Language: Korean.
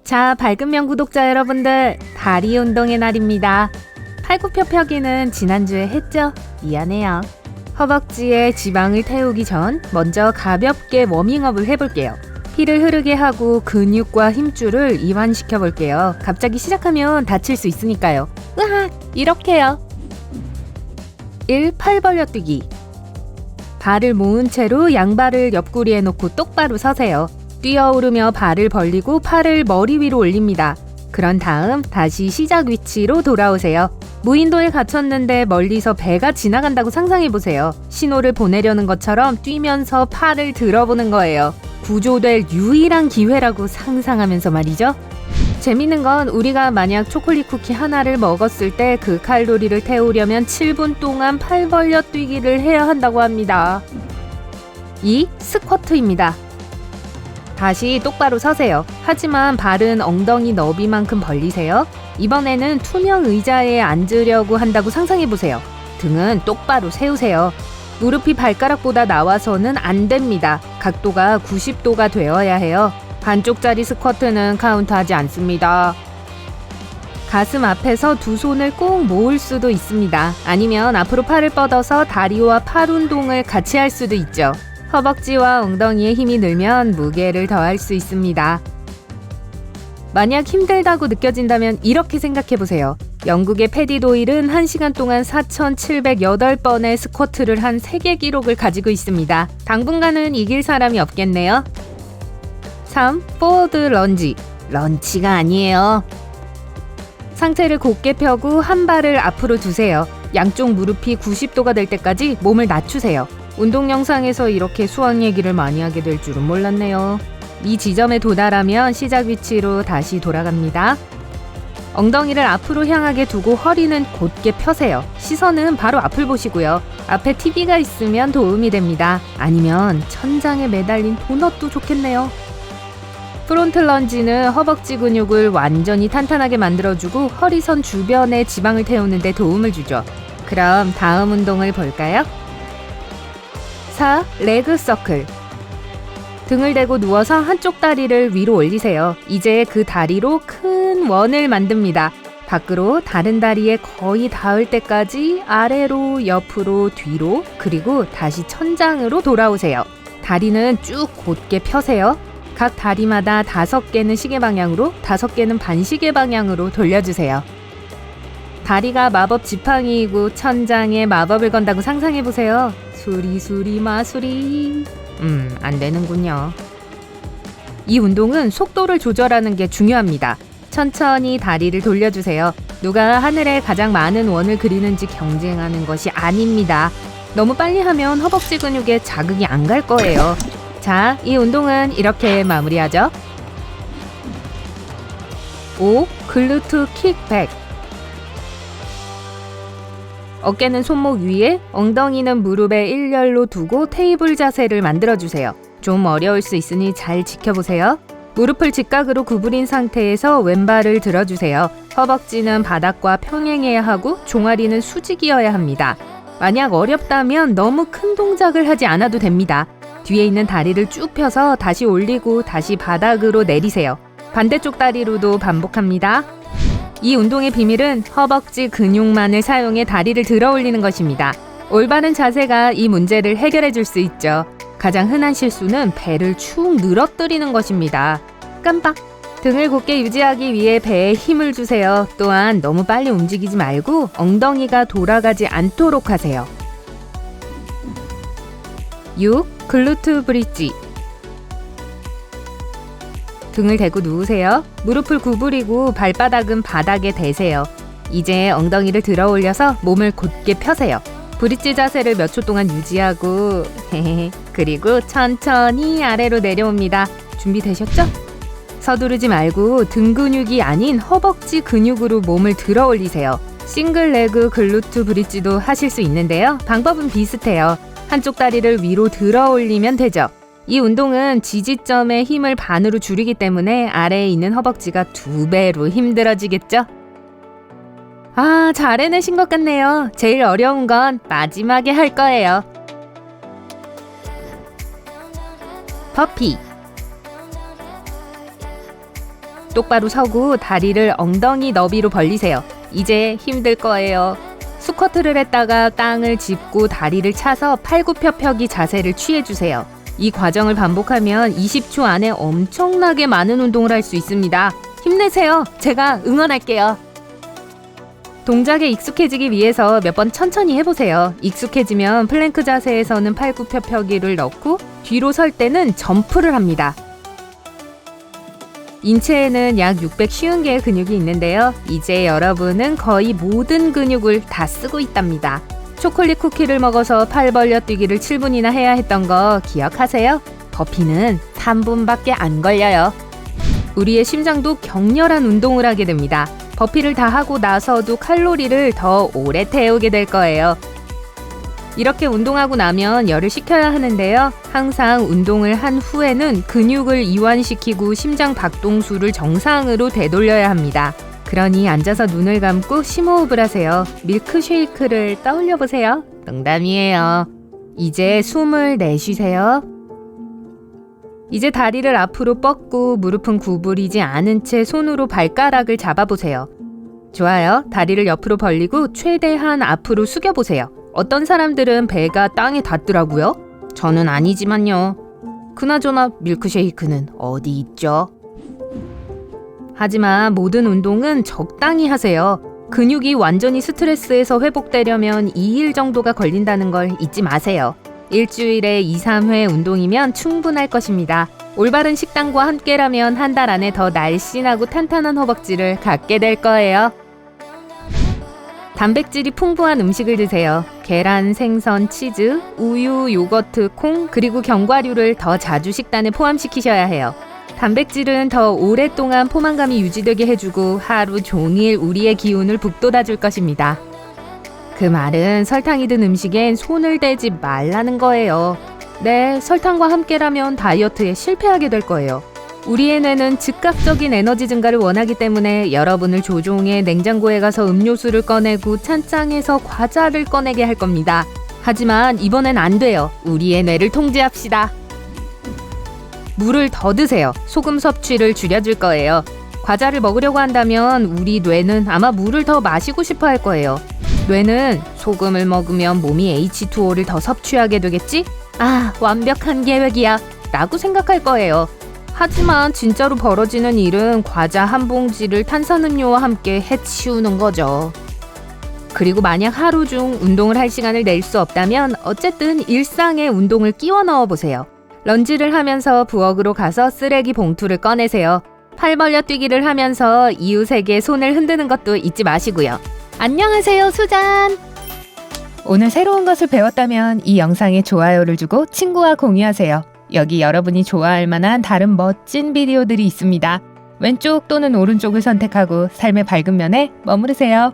자, 밝은면 구독자 여러분들, 다리 운동의 날입니다. 팔굽혀펴기는 지난주에 했죠? 미안해요. 허벅지에 지방을 태우기 전 먼저 가볍게 워밍업을 해볼게요. 피를 흐르게 하고 근육과 힘줄을 이완시켜 볼게요. 갑자기 시작하면 다칠 수 있으니까요. 으악! 이렇게요. 1. 팔 벌려 뛰기. 발을 모은 채로 양발을 옆구리에 놓고 똑바로 서세요. 뛰어오르며 발을 벌리고 팔을 머리 위로 올립니다. 그런 다음 다시 시작 위치로 돌아오세요. 무인도에 갇혔는데 멀리서 배가 지나간다고 상상해보세요. 신호를 보내려는 것처럼 뛰면서 팔을 들어보는 거예요. 구조될 유일한 기회라고 상상하면서 말이죠. 재밌는 건 우리가 만약 초콜릿 쿠키 하나를 먹었을 때 그 칼로리를 태우려면 7분 동안 팔 벌려 뛰기를 해야 한다고 합니다. 2. 스쿼트입니다. 다시 똑바로 서세요. 하지만 발은 엉덩이 너비만큼 벌리세요. 이번에는 투명 의자에 앉으려고 한다고 상상해보세요. 등은 똑바로 세우세요. 무릎이 발가락보다 나와서는 안 됩니다. 각도가 90도가 되어야 해요. 반쪽짜리 스쿼트는 카운트하지 않습니다. 가슴 앞에서 두 손을 꼭 모을 수도 있습니다. 아니면 앞으로 팔을 뻗어서 다리와 팔 운동을 같이 할 수도 있죠. 허벅지와 엉덩이에 힘이 늘면 무게를 더할 수 있습니다. 만약 힘들다고 느껴진다면 이렇게 생각해보세요. 영국의 패디 도일은 1시간 동안 4,708번의 스쿼트를 한 세계 기록을 가지고 있습니다. 당분간은 이길 사람이 없겠네요. 3. 포워드 런지. 런치가 아니에요. 상체를 곧게 펴고 한 발을 앞으로 두세요. 양쪽 무릎이 90도가 될 때까지 몸을 낮추세요. 운동 영상에서 이렇게 수학 얘기를 많이 하게 될 줄은 몰랐네요. 이 지점에 도달하면 시작 위치로 다시 돌아갑니다. 엉덩이를 앞으로 향하게 두고 허리는 곧게 펴세요. 시선은 바로 앞을 보시고요. 앞에 TV가 있으면 도움이 됩니다. 아니면 천장에 매달린 도넛도 좋겠네요. 프론트 런지는 허벅지 근육을 완전히 탄탄하게 만들어주고 허리선 주변에 지방을 태우는 데 도움을 주죠. 그럼 다음 운동을 볼까요? 4. 레그 서클. 등을 대고 누워서 한쪽 다리를 위로 올리세요. 이제 그 다리로 큰 원을 만듭니다. 밖으로 다른 다리에 거의 닿을 때까지 아래로, 옆으로, 뒤로, 그리고 다시 천장으로 돌아오세요. 다리는 쭉 곧게 펴세요. 각 다리마다 5개는 시계 방향으로, 5개는 반시계 방향으로 돌려주세요. 다리가 마법 지팡이이고 천장에 마법을 건다고 상상해보세요. 수리수리 마수리. 안 되는군요. 이 운동은 속도를 조절하는 게 중요합니다. 천천히 다리를 돌려주세요. 누가 하늘에 가장 많은 원을 그리는지 경쟁하는 것이 아닙니다. 너무 빨리 하면 허벅지 근육에 자극이 안 갈 거예요. 자, 이 운동은 이렇게 마무리하죠. 5. 글루트 킥백. 어깨는 손목 위에, 엉덩이는 무릎에 일렬로 두고 테이블 자세를 만들어주세요. 좀 어려울 수 있으니 잘 지켜보세요. 무릎을 직각으로 구부린 상태에서 왼발을 들어주세요. 허벅지는 바닥과 평행해야 하고 종아리는 수직이어야 합니다. 만약 어렵다면 너무 큰 동작을 하지 않아도 됩니다. 뒤에 있는 다리를 쭉 펴서 다시 올리고 다시 바닥으로 내리세요. 반대쪽 다리로도 반복합니다. 이 운동의 비밀은 허벅지 근육만을 사용해 다리를 들어 올리는 것입니다. 올바른 자세가 이 문제를 해결해 줄 수 있죠. 가장 흔한 실수는 배를 축 늘어뜨리는 것입니다. 깜빡! 등을 곧게 유지하기 위해 배에 힘을 주세요. 또한 너무 빨리 움직이지 말고 엉덩이가 돌아가지 않도록 하세요. 6. 글루트 브릿지. 등을 대고 누우세요. 무릎을 구부리고 발바닥은 바닥에 대세요. 이제 엉덩이를 들어 올려서 몸을 곧게 펴세요. 브릿지 자세를 몇 초 동안 유지하고 그리고 천천히 아래로 내려옵니다. 준비되셨죠? 서두르지 말고 등 근육이 아닌 허벅지 근육으로 몸을 들어 올리세요. 싱글 레그 글루트 브릿지도 하실 수 있는데요. 방법은 비슷해요. 한쪽 다리를 위로 들어 올리면 되죠. 이 운동은 지지점의 힘을 반으로 줄이기 때문에 아래에 있는 허벅지가 2배로 힘들어지겠죠? 아, 잘 해내신 것 같네요. 제일 어려운 건 마지막에 할 거예요. 버피. 똑바로 서고 다리를 엉덩이 너비로 벌리세요. 이제 힘들 거예요. 스쿼트를 했다가 땅을 짚고 다리를 차서 팔굽혀펴기 자세를 취해주세요. 이 과정을 반복하면 20초 안에 엄청나게 많은 운동을 할 수 있습니다. 힘내세요. 제가 응원할게요. 동작에 익숙해지기 위해서 몇 번 천천히 해보세요. 익숙해지면 플랭크 자세에서는 팔굽혀펴기를 넣고 뒤로 설 때는 점프를 합니다. 인체에는 약 650개의 근육이 있는데요. 이제 여러분은 거의 모든 근육을 다 쓰고 있답니다. 초콜릿 쿠키를 먹어서 팔 벌려 뛰기를 7분이나 해야 했던 거 기억하세요? 버피는 3분밖에 안 걸려요. 우리의 심장도 격렬한 운동을 하게 됩니다. 버피를 다 하고 나서도 칼로리를 더 오래 태우게 될 거예요. 이렇게 운동하고 나면 열을 식혀야 하는데요. 항상 운동을 한 후에는 근육을 이완시키고 심장 박동수를 정상으로 되돌려야 합니다. 그러니 앉아서 눈을 감고 심호흡을 하세요. 밀크쉐이크를 떠올려 보세요. 농담이에요. 이제 숨을 내쉬세요. 이제 다리를 앞으로 뻗고 무릎은 구부리지 않은 채 손으로 발가락을 잡아보세요. 좋아요. 다리를 옆으로 벌리고 최대한 앞으로 숙여보세요. 어떤 사람들은 배가 땅에 닿더라고요. 저는 아니지만요. 그나저나 밀크쉐이크는 어디 있죠? 하지만 모든 운동은 적당히 하세요. 근육이 완전히 스트레스에서 회복되려면 2일 정도가 걸린다는 걸 잊지 마세요. 일주일에 2, 3회 운동이면 충분할 것입니다. 올바른 식단과 함께라면 한 달 안에 더 날씬하고 탄탄한 허벅지를 갖게 될 거예요. 단백질이 풍부한 음식을 드세요. 계란, 생선, 치즈, 우유, 요거트, 콩, 그리고 견과류를 더 자주 식단에 포함시키셔야 해요. 단백질은 더 오랫동안 포만감이 유지되게 해주고 하루 종일 우리의 기운을 북돋아줄 것입니다. 그 말은 설탕이 든 음식엔 손을 대지 말라는 거예요. 네, 설탕과 함께라면 다이어트에 실패하게 될 거예요. 우리의 뇌는 즉각적인 에너지 증가를 원하기 때문에 여러분을 조종해 냉장고에 가서 음료수를 꺼내고 찬장에서 과자를 꺼내게 할 겁니다. 하지만 이번엔 안 돼요. 우리의 뇌를 통제합시다. 물을 더 드세요. 소금 섭취를 줄여줄 거예요. 과자를 먹으려고 한다면 우리 뇌는 아마 물을 더 마시고 싶어 할 거예요. 뇌는 소금을 먹으면 몸이 H2O를 더 섭취하게 되겠지? 아, 완벽한 계획이야 라고 생각할 거예요. 하지만 진짜로 벌어지는 일은 과자 한 봉지를 탄산음료와 함께 해치우는 거죠. 그리고 만약 하루 중 운동을 할 시간을 낼 수 없다면 어쨌든 일상에 운동을 끼워 넣어 보세요. 런지를 하면서 부엌으로 가서 쓰레기 봉투를 꺼내세요. 팔 벌려 뛰기를 하면서 이웃에게 손을 흔드는 것도 잊지 마시고요. 안녕하세요, 수잔! 오늘 새로운 것을 배웠다면 이 영상에 좋아요를 주고 친구와 공유하세요. 여기 여러분이 좋아할 만한 다른 멋진 비디오들이 있습니다. 왼쪽 또는 오른쪽을 선택하고 삶의 밝은 면에 머무르세요.